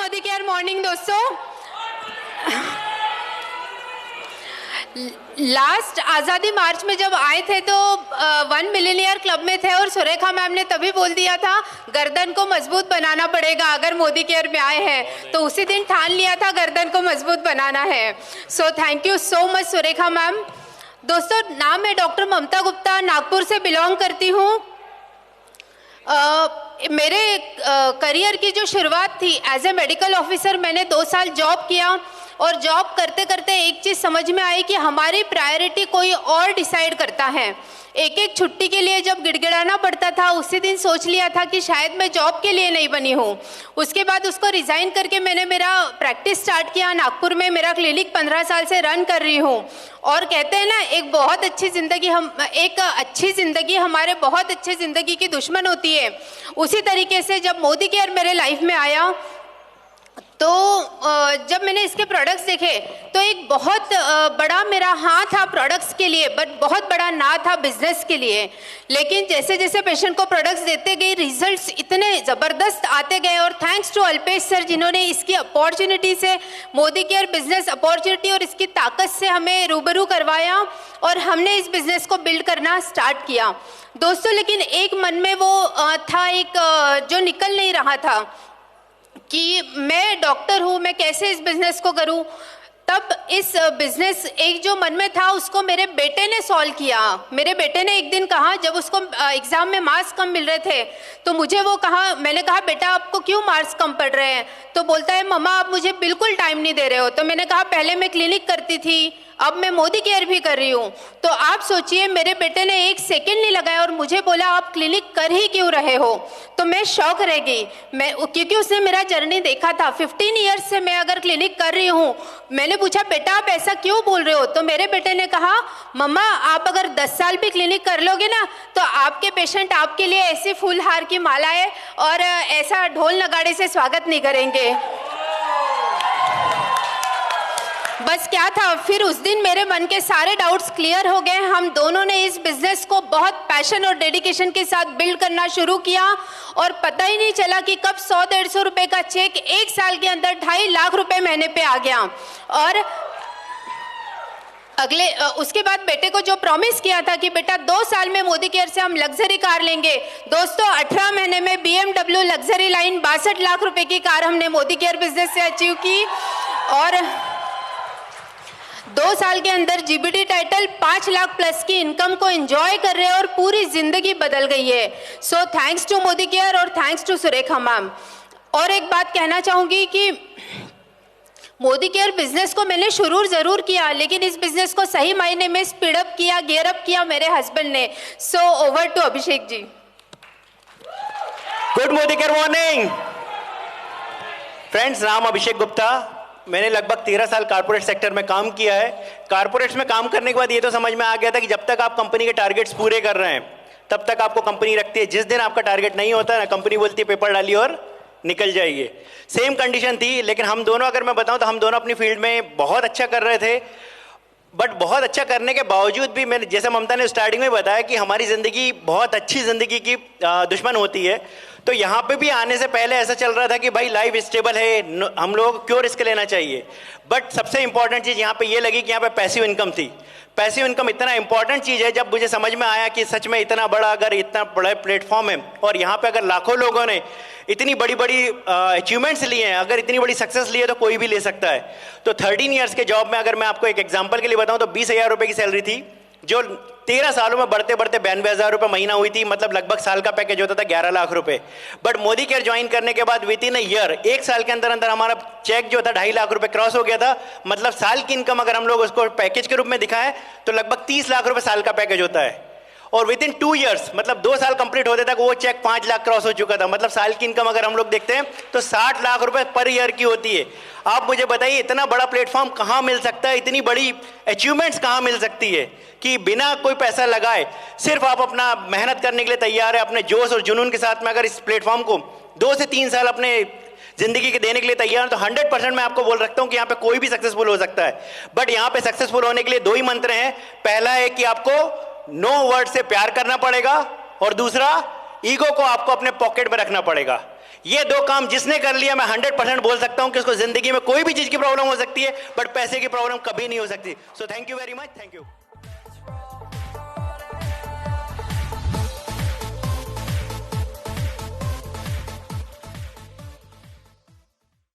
Modi care morning दोस्तों। Last आज़ादी मार्च में जब आए थे तो 1 मिलियनियर क्लब में थे और सुरेखा मैम ने तभी बोल दिया था गर्दन को मजबूत बनाना पड़ेगा अगर मोदी केयर में आए हैं, तो उसी दिन ठान लिया था गर्दन को मजबूत बनाना है। So thank you so much Surekha ma'am. दोस्तों, नाम है डॉक्टर ममता गुप्ता, नागपुर से बिलोंग करती हूँ। मेरे करियर की जो शुरुआत थी एज ए मेडिकल ऑफिसर, मैंने 2 साल जॉब किया और जॉब करते करते एक चीज़ समझ में आई कि हमारी प्रायोरिटी कोई और डिसाइड करता है। एक एक छुट्टी के लिए जब गिड़गिड़ाना पड़ता था, उसी दिन सोच लिया था कि शायद मैं जॉब के लिए नहीं बनी हूँ। उसके बाद उसको रिज़ाइन करके मैंने मेरा प्रैक्टिस स्टार्ट किया नागपुर में। मेरा क्लिनिक 15 साल से रन कर रही हूँ। और कहते हैं ना, एक अच्छी ज़िंदगी हमारे बहुत अच्छी ज़िंदगी की दुश्मन होती है। उसी तरीके से जब मोदी केयर मेरे लाइफ में आया तो जब मैंने इसके प्रोडक्ट्स देखे तो एक बहुत बड़ा मेरा हाँ था प्रोडक्ट्स के लिए, बट बहुत बड़ा ना था बिजनेस के लिए। लेकिन जैसे जैसे पेशेंट को प्रोडक्ट्स देते गए, रिजल्ट्स इतने ज़बरदस्त आते गए। और थैंक्स टू अल्पेश सर, जिन्होंने इसकी अपॉर्चुनिटी से मोदी केयर बिजनेस अपॉर्चुनिटी और इसकी ताकत से हमें रूबरू करवाया और हमने इस बिज़नेस को बिल्ड करना स्टार्ट किया दोस्तों। लेकिन एक मन में वो था, एक जो निकल नहीं रहा था कि मैं डॉक्टर हूँ, मैं कैसे इस बिज़नेस को करूँ। तब इस बिज़नेस एक जो मन में था उसको मेरे बेटे ने सॉल्व किया। मेरे बेटे ने एक दिन कहा, जब उसको एग्ज़ाम में मार्क्स कम मिल रहे थे तो मुझे वो कहा, मैंने कहा बेटा आपको क्यों मार्क्स कम पड़ रहे हैं? तो बोलता है मम्मा आप मुझे बिल्कुल टाइम नहीं दे रहे हो। तो मैंने कहा पहले मैं क्लिनिक करती थी, अब मैं मोदी केयर भी कर रही हूँ। तो आप सोचिए, मेरे बेटे ने 1 सेकंड नहीं लगाया और मुझे बोला आप क्लिनिक कर ही क्यों रहे हो? तो मैं शॉक रह गई, क्योंकि उसने मेरा जर्नी देखा था। 15 ईयर्स से मैं अगर क्लिनिक कर रही हूँ। मैंने पूछा बेटा आप ऐसा क्यों बोल रहे हो? तो मेरे बेटे ने कहा मम्मा आप अगर 10 साल भी क्लिनिक कर लोगे ना तो आपके पेशेंट आपके लिए ऐसी फूल हार की मालाएं और ऐसा ढोल नगाड़े से स्वागत नहीं करेंगे। बस क्या था, फिर उस दिन मेरे मन के सारे डाउट्स क्लियर हो गए। हम दोनों ने इस बिजनेस को बहुत पैशन और डेडिकेशन के साथ बिल्ड करना शुरू किया और पता ही नहीं चला कि कब 100-150 रुपए का चेक 1 साल के अंदर 2.5 लाख रुपए महीने पे आ गया। और उसके बाद बेटे को जो प्रॉमिस किया था कि बेटा 2 साल में मोदी केयर से हम लग्जरी कार लेंगे, दोस्तों 18 महीने में BMW लग्जरी लाइन 62 लाख रुपए की कार हमने मोदी केयर बिजनेस से अचीव की। और 2 साल के अंदर जीबीटी टाइटल 5 लाख प्लस की इनकम को एंजॉय कर रहे हैं और पूरी जिंदगी बदल गई है। So thanks to Modicare और थैंक्स टू सुरेखा मैम। और एक बात कहना चाहूंगी कि मोदी केयर बिजनेस को मैंने शुरू जरूर किया, लेकिन इस बिजनेस को सही मायने में स्पीड अप किया, गियर अप किया मेरे हस्बैंड ने। So over to Abhishek ji. Good Modicare morning friends. नाम अभिषेक गुप्ता। मैंने लगभग 13 साल कारपोरेट सेक्टर में काम किया है। कारपोरेट्स में काम करने के बाद ये तो समझ में आ गया था कि जब तक आप कंपनी के टारगेट्स पूरे कर रहे हैं तब तक आपको कंपनी रखती है। जिस दिन आपका टारगेट नहीं होता है ना, कंपनी बोलती है पेपर डालिए और निकल जाइए। सेम कंडीशन थी, लेकिन हम दोनों अगर मैं बताऊं तो हम दोनों अपनी फील्ड में बहुत अच्छा कर रहे थे। बट बहुत अच्छा करने के बावजूद भी मैंने, जैसे ममता ने स्टार्टिंग में बताया कि हमारी ज़िंदगी बहुत अच्छी ज़िंदगी की दुश्मन होती है, तो यहाँ पे भी आने से पहले ऐसा चल रहा था कि भाई लाइफ स्टेबल है, हम लोग क्यों रिस्क लेना चाहिए। बट सबसे इंपॉर्टेंट चीज़ यहाँ पे ये लगी कि यहाँ पे पैसिव इनकम थी। पैसिव इनकम इतना इंपॉर्टेंट चीज़ है, जब मुझे समझ में आया कि सच में इतना बड़ा प्लेटफॉर्म है और यहाँ पे अगर लाखों लोगों ने इतनी बड़ी बड़ी अचीवमेंट्स लिए हैं, अगर इतनी बड़ी सक्सेस ली है तो कोई भी ले सकता है। तो 13 ईयर्स के जॉब में अगर मैं आपको एक एग्जांपल के लिए बताऊं तो 20,000 रुपए की सैलरी थी, जो 13 सालों में बढ़ते बढ़ते 92,000 रुपए महीना हुई थी। मतलब लगभग साल का पैकेज होता था 11 लाख रुपए। बट मोदी केयर ज्वाइन करने के बाद विद इन अ ईयर, 1 साल के अंदर अंदर हमारा चेक जो था 2.5 लाख रुपए क्रॉस हो गया था। मतलब साल की इनकम अगर हम लोग उसको पैकेज के रूप में दिखाएं तो लगभग 30 लाख रुपए साल का पैकेज होता है। और विद इन 2 ईयर्स, मतलब 2 साल कंप्लीट होते तक वो चेक 5 लाख क्रॉस हो चुका था। मतलब साल की इनकम अगर हम लोग देखते हैं तो 60 लाख रुपए पर ईयर की होती है। आप मुझे बताइए इतना बड़ा प्लेटफॉर्म कहाँ मिल सकता है, इतनी बड़ी अचीवमेंट्स कहाँ मिल सकती है कि बिना कोई पैसा लगाए सिर्फ आप अपना मेहनत करने के लिए तैयार है, अपने जोश और जुनून के साथ में अगर इस प्लेटफॉर्म को 2 से 3 साल अपने जिंदगी के देने के लिए तैयार है तो 100% मैं आपको बोल रखता हूं कि यहाँ पे कोई भी सक्सेसफुल हो सकता है। बट यहाँ पे सक्सेसफुल होने के लिए 2 ही मंत्र हैं। पहला है कि आपको नो वर्ड से प्यार करना पड़ेगा और दूसरा ईगो को आपको अपने पॉकेट में रखना पड़ेगा। ये दो काम जिसने कर लिया, मैं 100% बोल सकता हूं कि उसको जिंदगी में कोई भी चीज की प्रॉब्लम हो सकती है, बट पैसे की प्रॉब्लम कभी नहीं हो सकती। So thank you very much, thank you.